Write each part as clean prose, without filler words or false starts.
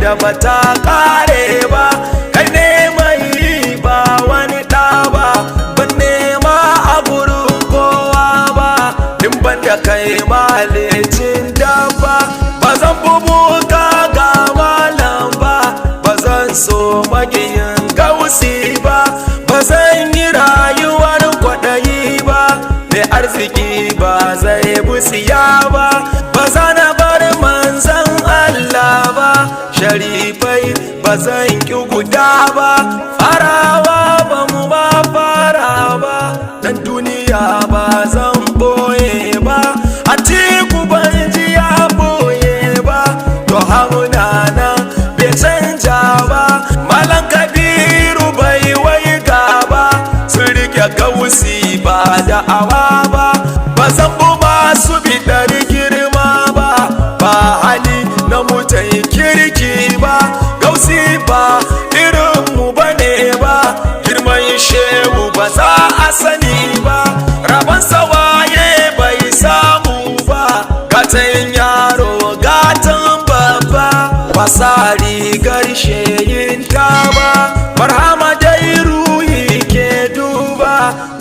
da bata kare ba, kai ne mai ba wani ɗa ba, ban nema a gurin kowa ba, in ban da kai mahalicin dabba. Ba zan bubuka ga malam ba, ba zan so magiyin gausi ba, ba zan yi rayuwar kwaɗayi ba, mai arziki ba zai busiya ba, ba zana bar manzan Allah ba, sharifai ba zan ƙi guda ba, farawa ba mu ba fara ba, dan duniya ba zan boye ba, a tiku ban ji ya boye ba, to hamuna nan bai canja ba, malam Kabiru bai waiga ba, sun rike gausi ba da awa ba, ba zan bu masu bidar girma ba, ba hali na mutan kirki ba, gausi ba irinmu bane ba, girman shehu ba za a sani ba, rabon sawaye bai samu ba, gatan yaro gatan babba, wasa rigar sheyin ta ba, barhama dai ruhi ke duba,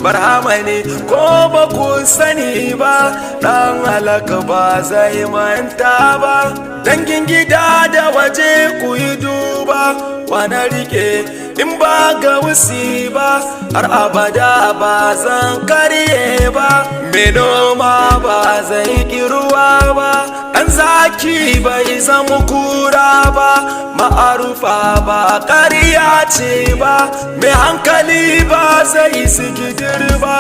barhama ne ko ba ku sani ba, dan halaka ba zai manta ba, dangin gida da waje ku yi duba, wana rike in ba ga wusi ba, har abada ba zan karye ba, me noma ba zai kiruwa ba, ɗan zaki bai zama kura ba, ma'arufa ba ƙarya ce ba, mai hankali ba zai sigidir ba,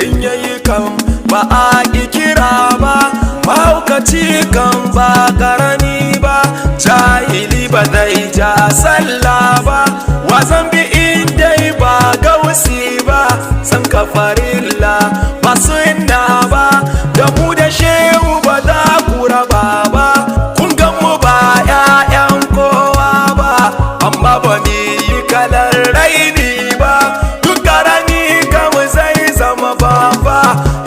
in yayi kan ba a ƙi kira ba, mahaukaci kan ba ƙarami ba, jahili ba zai ja sallah ba, wasan bi indai ba gausi ba, san kafarilla ba sunna ba, da mu da shehu ba za ku raba ba, kun gan mu ba 'ya'yan kowa ba, amma ba mu yi kalar raini ba, duk karami kamu zai zama baba,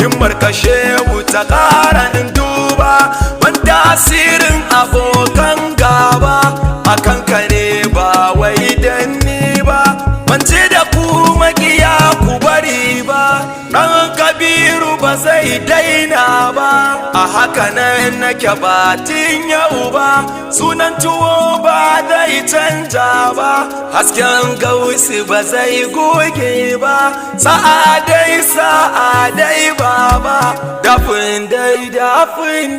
in markashe mu ta ƙara duba, ban tasirin abokan gaba, akan ka ne ba wai dan ni ba, ban ce da ku makiya ku bari ba, ɗan Kabiru ba zai daina ba, a haka nan nake batin yau ba, sunan tuwo ba zai canja ba, hasken gausi ba zai goge ba, sa'adai baba, dafin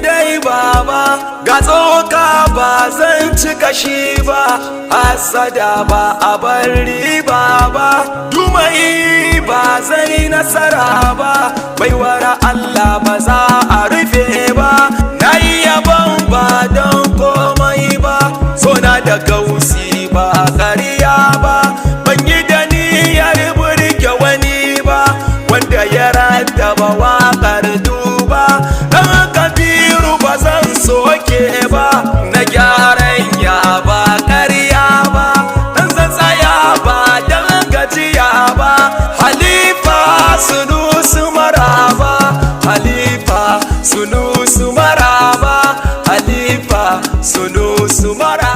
dai baba, ga tsoka ba zan ci kashi ba, hasada ba a bar riba ba, dumai ba zai nasara ba, baiwar Allah ba za a rufe ba, na yi yabon ba don komai ba, sona da gausi ba ƙarya ba, ban yi da niyyar burge wani ba, wanda ya rattaba waƙar duba, ɗan Kabiru ba zan soke ba, na gyaran ya ba ƙarya ba, ɗan zan tsaya ba don gajiya ba, Halifa Sunusi maraba, Halifa Sunusi maraba, Halifa Sunusi maraba.